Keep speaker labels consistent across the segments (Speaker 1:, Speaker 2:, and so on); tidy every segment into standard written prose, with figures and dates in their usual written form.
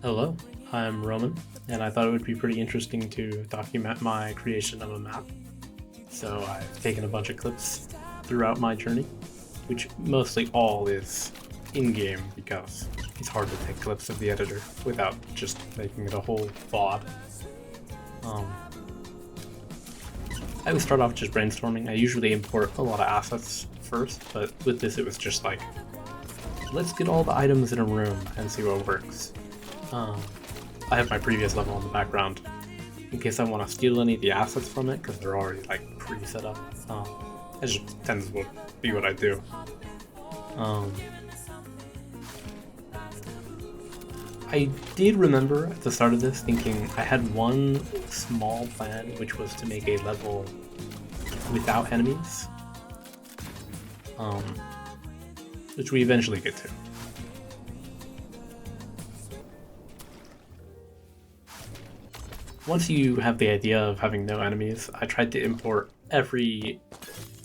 Speaker 1: Hello, I'm Roman, and I thought it would be pretty interesting to document my creation of a map. So I've taken a bunch of clips throughout my journey, which mostly all is in-game because it's hard to take clips of the editor without just making it a whole VOD. I would start off just brainstorming. I usually import a lot of assets first, but with this it was just like, let's get all the items in a room and see what works. I have my previous level in the background in case I want to steal any of the assets from it because they're already like pre-set up. It just tends to be what I do. I did remember at the start of this thinking I had one small plan, which was to make a level without enemies, which we eventually get to. Once you have the idea of having no enemies, I tried to import every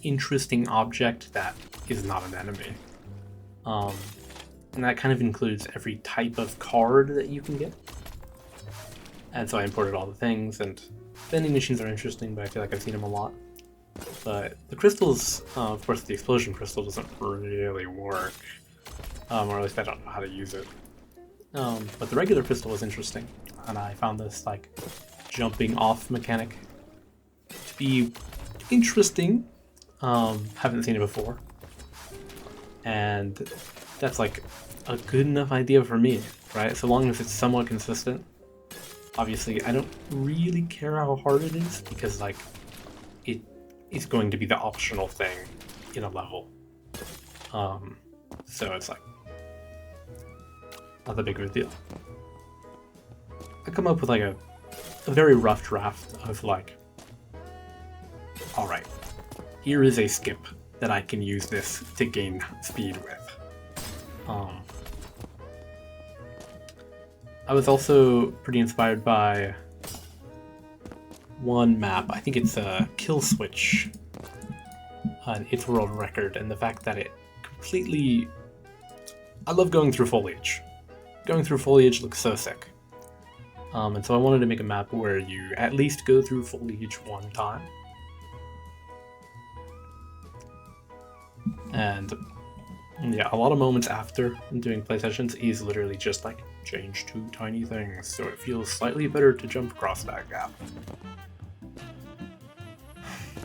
Speaker 1: interesting object that is not an enemy. And that kind of includes every type of card that you can get. And so I imported all the things, and vending machines are interesting, but I feel like I've seen them a lot. But the crystals, of course the explosion crystal doesn't really work. Or at least I don't know how to use it. But the regular crystal was interesting, and I found this like jumping off mechanic to be interesting. Haven't seen it before, and that's like a good enough idea for me, right? So long as it's somewhat consistent. Obviously, I don't really care how hard it is because like it's going to be the optional thing in a level. So it's like not that big of a deal. I come up with like a very rough draft of like, alright, here is a skip that I can use this to gain speed with. I was also pretty inspired by one map, I think it's a Kill Switch, an It's World Record, and the fact that it completely... I love going through foliage. Going through foliage looks so sick. And so I wanted to make a map where you at least go through foliage one time. And yeah, a lot of moments after doing play sessions is literally just like, change two tiny things so it feels slightly better to jump across that gap.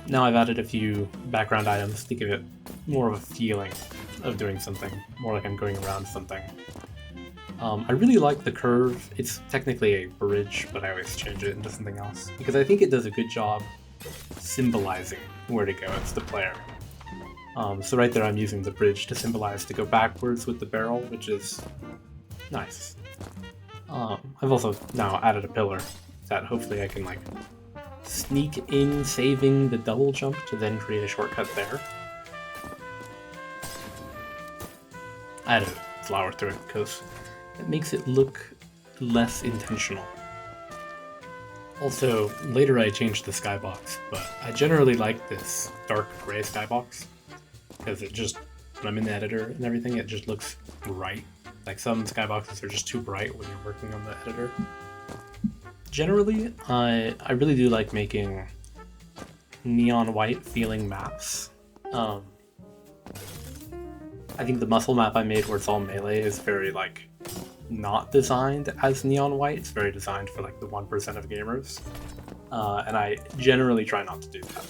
Speaker 1: Now I've added a few background items to give it more of a feeling of doing something, more like I'm going around something. I really like the curve. It's technically a bridge, but I always change it into something else because I think it does a good job symbolizing where to go as the player. So right there I'm using the bridge to symbolize to go backwards with the barrel, which is nice. I've also now added a pillar that hopefully I can like sneak in, saving the double jump to then create a shortcut there. I added a flower to it because it makes it look less intentional. Also, later I changed the skybox, but I generally like this dark gray skybox because it just, when I'm in the editor and everything, it just looks right. Like some skyboxes are just too bright when you're working on the editor. Generally, I really do like making neon white feeling maps. I think the muscle map I made where it's all melee is very like not designed as neon white. It's very designed for like the 1% of gamers. And I generally try not to do that.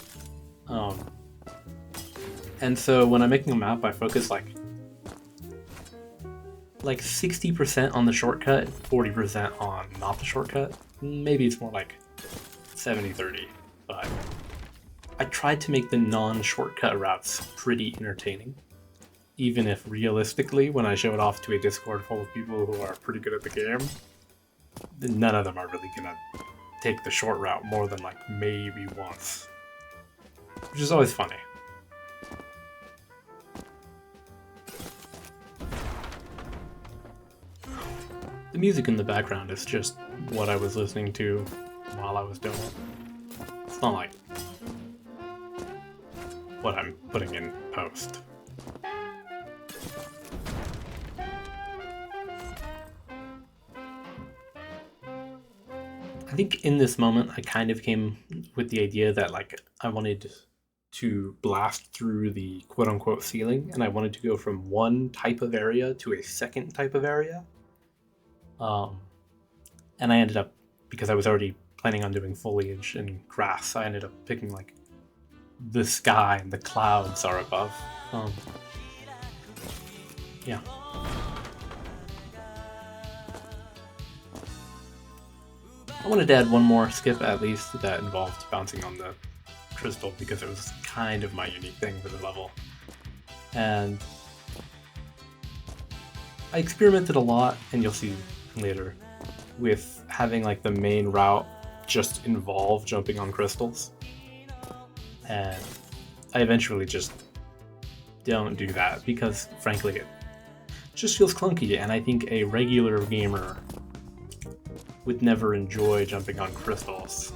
Speaker 1: And so when I'm making a map, I focus like 60% on the shortcut, 40% on not the shortcut. Maybe it's more like 70-30, but I tried to make the non-shortcut routes pretty entertaining. Even if realistically, when I show it off to a Discord full of people who are pretty good at the game, none of them are really gonna take the short route more than like maybe once. Which is always funny. The music in the background is just what I was listening to while I was doing it. It's not like what I'm putting in post. I think in this moment, I kind of came with the idea that like I wanted to blast through the quote unquote ceiling, and I wanted to go from one type of area to a second type of area. Um, and I ended up, because I was already planning on doing foliage and grass, I ended up picking like the sky and the clouds are above. Um, yeah. I wanted to add one more skip at least that involved bouncing on the crystal because it was kind of my unique thing for the level. And I experimented a lot, and you'll see later, with having like the main route just involve jumping on crystals. And I eventually just don't do that because frankly it just feels clunky, and I think a regular gamer would never enjoy jumping on crystals.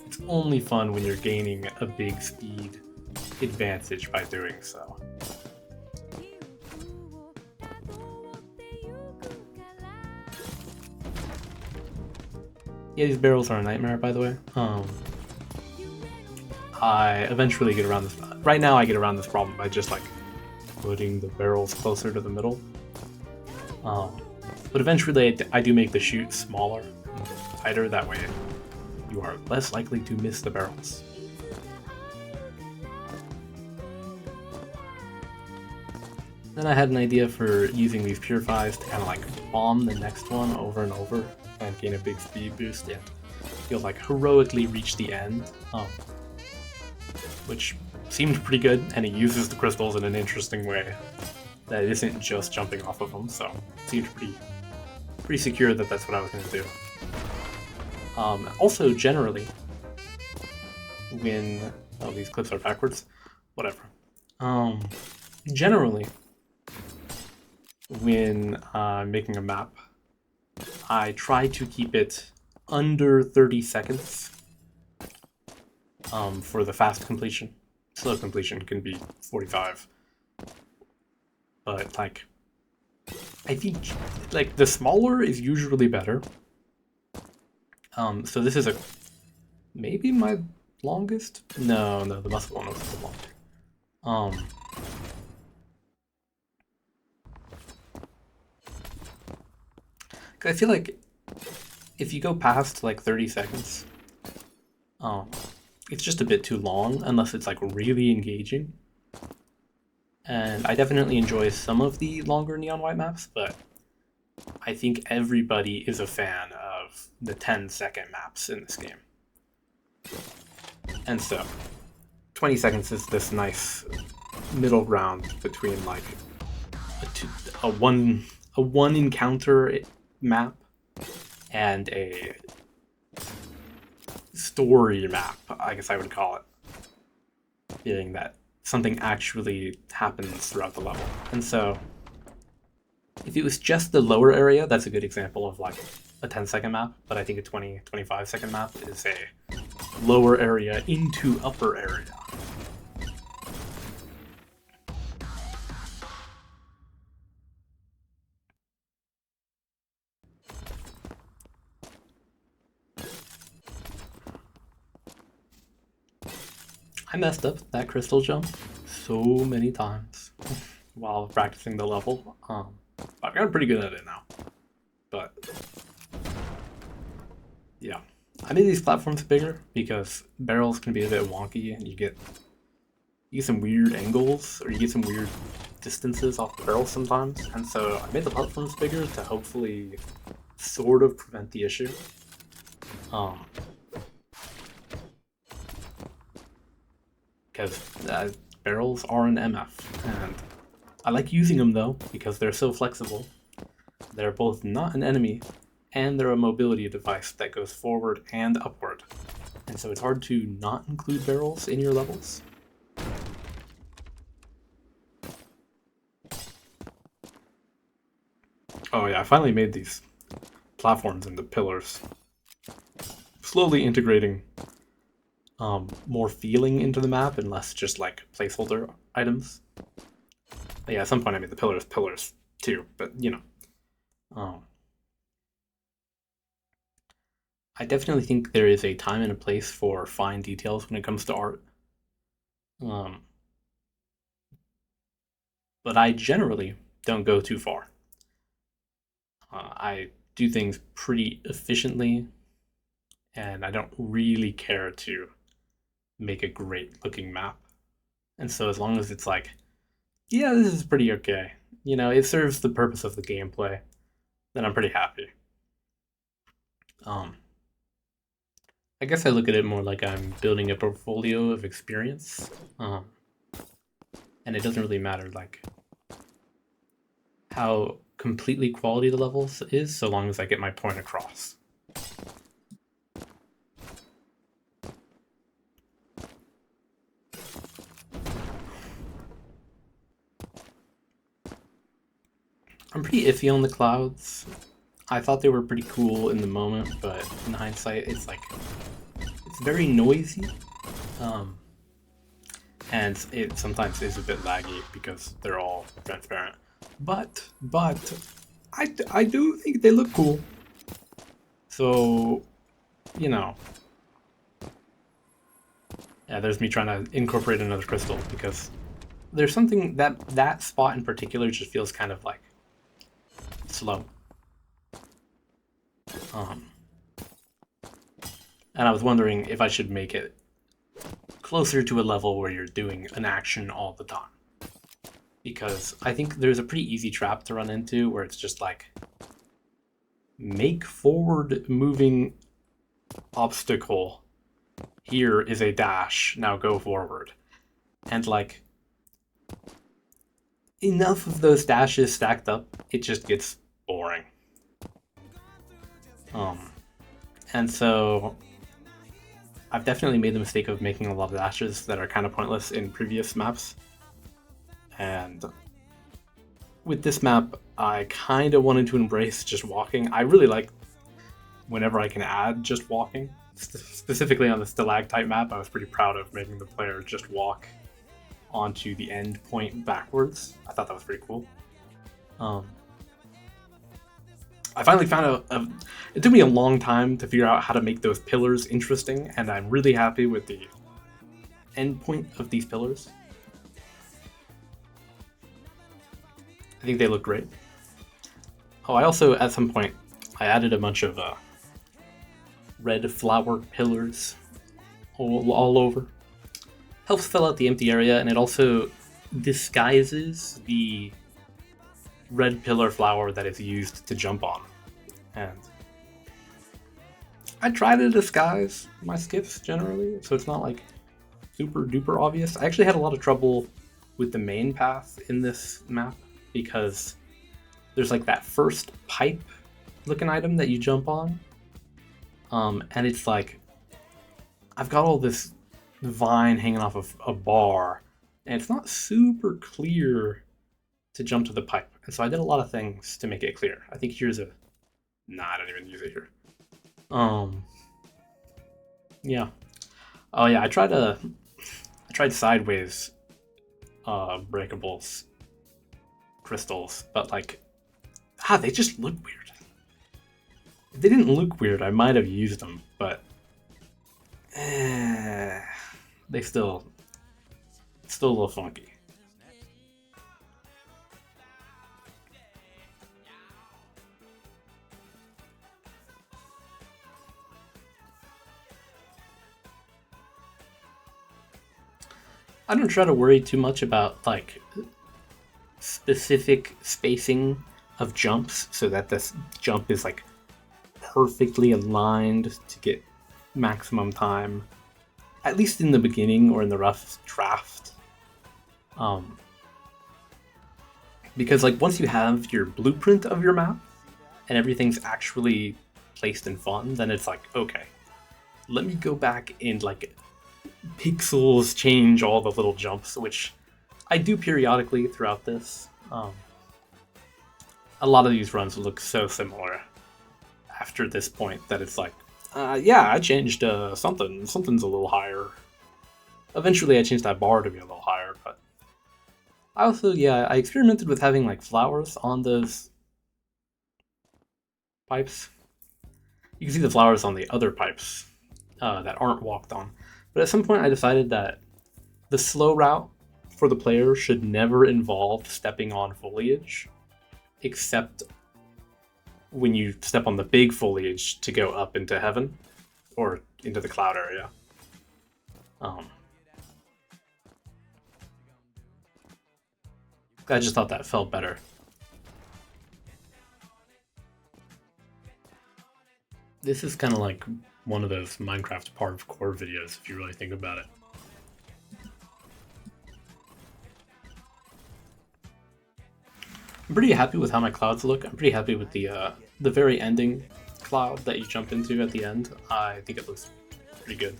Speaker 1: It's only fun when you're gaining a big speed advantage by doing so. Yeah, these barrels are a nightmare, by the way. I eventually get around this. Right now, I get around this problem by just like putting the barrels closer to the middle. But eventually, I do make the chute smaller and tighter. That way, you are less likely to miss the barrels. Then I had an idea for using these purifies to kind of like bomb the next one over and over and gain a big speed boost and you'll like heroically reach the end, which seemed pretty good, and it uses the crystals in an interesting way that it isn't just jumping off of them, so it seemed pretty secure that that's what I was going to do. Also, generally, when... Oh, these clips are backwards. Whatever. Generally, when making a map, I try to keep it under 30 seconds for the fast completion. Slow completion can be 45. But, like, I think, like, the smaller is usually better. So this is maybe my longest? No, the muscle one was the long. I feel like if you go past like 30 seconds, it's just a bit too long unless it's like really engaging. And I definitely enjoy some of the longer Neon White maps, but I think everybody is a fan of the 10-second maps in this game. And so, 20 seconds is this nice middle ground between like a one encounter map and a story map, I guess I would call it, being that something actually happens throughout the level. And so if it was just the lower area, that's a good example of like a 10-second map, but I think a 25-second map is a lower area into upper area. I messed up that crystal jump so many times while practicing the level. I've gotten pretty good at it now. But yeah, I made these platforms bigger because barrels can be a bit wonky and you get some weird angles or you get some weird distances off the barrel sometimes. And so I made the platforms bigger to hopefully sort of prevent the issue. Because barrels are an MF, and I like using them though because they're so flexible. They're both not an enemy, and they're a mobility device that goes forward and upward. And so it's hard to not include barrels in your levels. Oh yeah, I finally made these platforms into pillars. Slowly integrating more feeling into the map and less just like placeholder items. But yeah, at some point I made the pillars too, but you know. I definitely think there is a time and a place for fine details when it comes to art. Um, but I generally don't go too far. I do things pretty efficiently, and I don't really care to make a great looking map. And so as long as it's like, yeah, this is pretty okay, it serves the purpose of the gameplay, then I'm pretty happy. Um, I guess I look at it more like I'm building a portfolio of experience, and it doesn't really matter like how completely quality the levels is, so long as I get my point across. I'm pretty iffy on the clouds. I thought they were pretty cool in the moment, but in hindsight, it's very noisy. And it sometimes is a bit laggy because they're all transparent. But I do think they look cool. So, you know. Yeah, there's me trying to incorporate another crystal because there's something that spot in particular just feels kind of like slow. And I was wondering if I should make it closer to a level where you're doing an action all the time. Because I think there's a pretty easy trap to run into where it's just like, make forward moving obstacle. Here is a dash, now go forward. And like, enough of those dashes stacked up, it just gets boring. And so I've definitely made the mistake of making a lot of dashes that are kind of pointless in previous maps. And with this map, I kind of wanted to embrace just walking. I really like whenever I can add just walking. Specifically on the stalactite map, I was pretty proud of making the player just walk onto the end point backwards. I thought that was pretty cool. I finally found out. It took me a long time to figure out how to make those pillars interesting, and I'm really happy with the end point of these pillars. I think they look great. Oh, I also, at some point, I added a bunch of red flower pillars all over. Helps fill out the empty area, and it also disguises the red pillar flower that is used to jump on. And I try to disguise my skips generally, so it's not like super duper obvious. I actually had a lot of trouble with the main path in this map because there's like that first pipe looking item that you jump on. And it's like, I've got all this vine hanging off of a bar, and it's not super clear to jump to the pipe. And so I did a lot of things to make it clear. I think here's a... Nah, I don't even use it here. Yeah. Oh yeah, I tried sideways breakables crystals, but like, they just look weird. If they didn't look weird, I might have used them, but they still a little funky. I don't try to worry too much about like specific spacing of jumps so that this jump is like perfectly aligned to get maximum time, at least in the beginning or in the rough draft. Because like once you have your blueprint of your map and everything's actually placed in fun, then it's like, okay, let me go back and like pixels change all the little jumps, which I do periodically throughout this. A lot of these runs look so similar after this point that it's like, yeah, I changed something's a little higher. Eventually I changed that bar to be a little higher, but I also, yeah, I experimented with having like flowers on those pipes. you can see the flowers on the other pipes that aren't walked on. But at some point I decided that the slow route for the player should never involve stepping on foliage, except when you step on the big foliage to go up into heaven or into the cloud area. I just thought that felt better. This is kind of like one of those Minecraft parkour videos, if you really think about it. I'm pretty happy with how my clouds look. I'm pretty happy with the very ending cloud that you jump into at the end. I think it looks pretty good.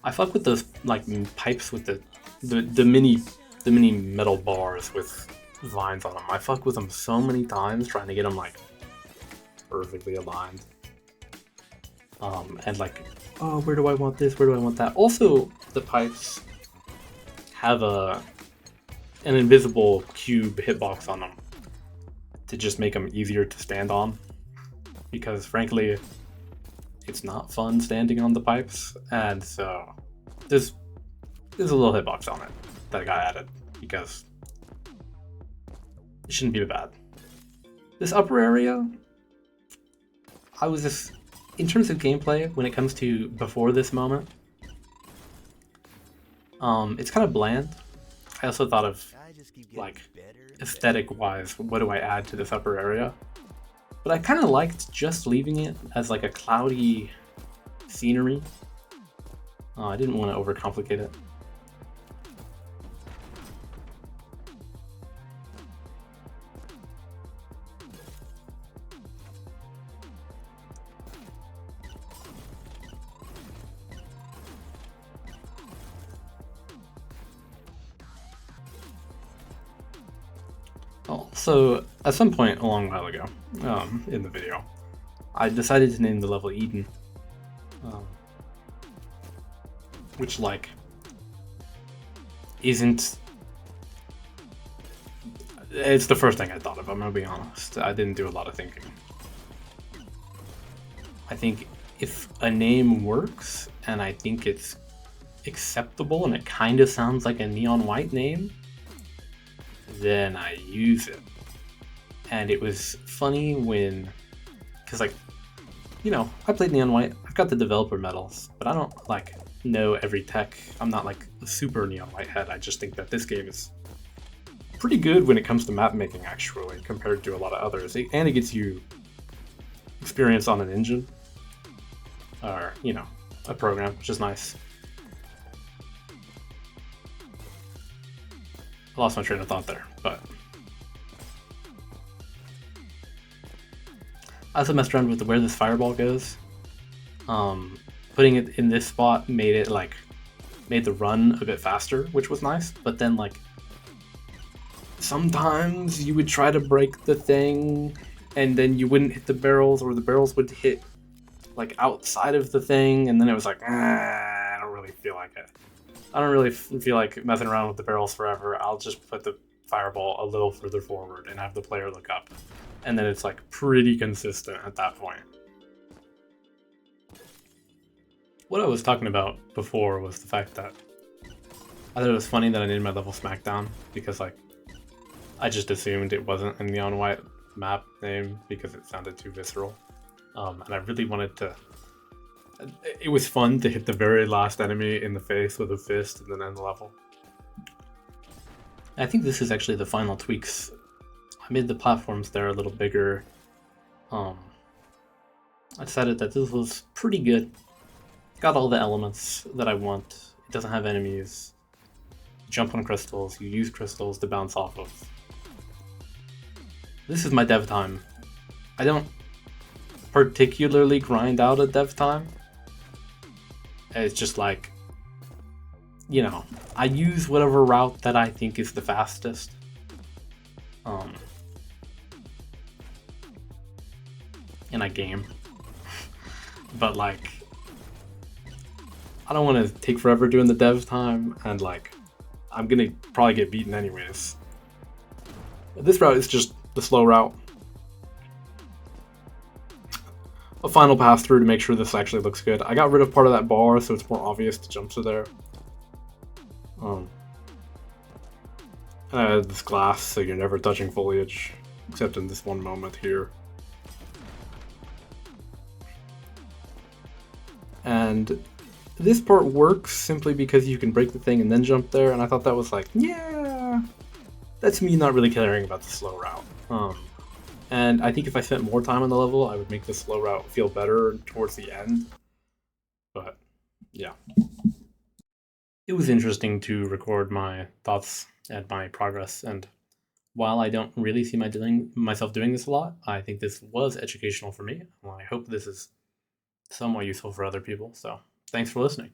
Speaker 1: I fuck with those like pipes with the mini metal bars with vines on them. I fuck with them so many times trying to get them like perfectly aligned. And like, oh, where do I want this? Where do I want that? Also, the pipes have an invisible cube hitbox on them to just make them easier to stand on, because frankly it's not fun standing on the pipes, and so there's a little hitbox on it that got added because it shouldn't be bad. This upper area, I was just, in terms of gameplay, when it comes to before this moment, it's kind of bland. I also thought of, like, aesthetic-wise, what do I add to this upper area? But I kind of liked just leaving it as, like, a cloudy scenery. I didn't want to overcomplicate it. So, at some point a long while ago, in the video, I decided to name the level Eden. Which, like, isn't... It's the first thing I thought of, I'm gonna be honest. I didn't do a lot of thinking. I think if a name works, and I think it's acceptable, and it kind of sounds like a neon white name, then I use it. And it was funny when, because, like, you know, I played Neon White, I've got the developer medals, but I don't, like, know every tech. I'm not, like, a super Neon White head. I just think that this game is pretty good when it comes to map making, actually, compared to a lot of others. And it gets you experience on an engine, or, you know, a program, which is nice. I lost my train of thought there, but I also messed around with where this fireball goes. Putting it in this spot made it like made the run a bit faster, which was nice. But then, like, sometimes you would try to break the thing, and then you wouldn't hit the barrels, or the barrels would hit like outside of the thing, and then it was like, I don't really feel like it. I don't really feel like messing around with the barrels forever. I'll just put the fireball a little further forward and have the player look up. And then it's like pretty consistent at that point. What I was talking about before was the fact that I thought it was funny that I named my level Smackdown, because, like, I just assumed it wasn't a neon white map name because it sounded too visceral. And I really wanted to... It was fun to hit the very last enemy in the face with a fist and then end the level. I think this is actually the final tweaks. I made the platforms there a little bigger. I decided that this was pretty good. Got all the elements that I want. It doesn't have enemies. You jump on crystals. You use crystals to bounce off of. This is my dev time. I don't particularly grind out a dev time. It's just like, you know, I use whatever route that I think is the fastest. And I game. But, like, I don't want to take forever doing the dev time, and, like, I'm gonna probably get beaten anyways. This route is just the slow route. a final pass through to make sure this actually looks good. I got rid of part of that bar so it's more obvious to jump to there. And I added this glass so you're never touching foliage, except in this one moment here. And this part works simply because you can break the thing and then jump there, and I thought that was like, yeah, that's me not really caring about the slow route. And I think if I spent more time on the level, I would make the slow route feel better towards the end. But yeah. It was interesting to record my thoughts and my progress, and while I don't really see myself doing this a lot, I think this was educational for me. Well, I hope this is somewhat useful for other people, so thanks for listening.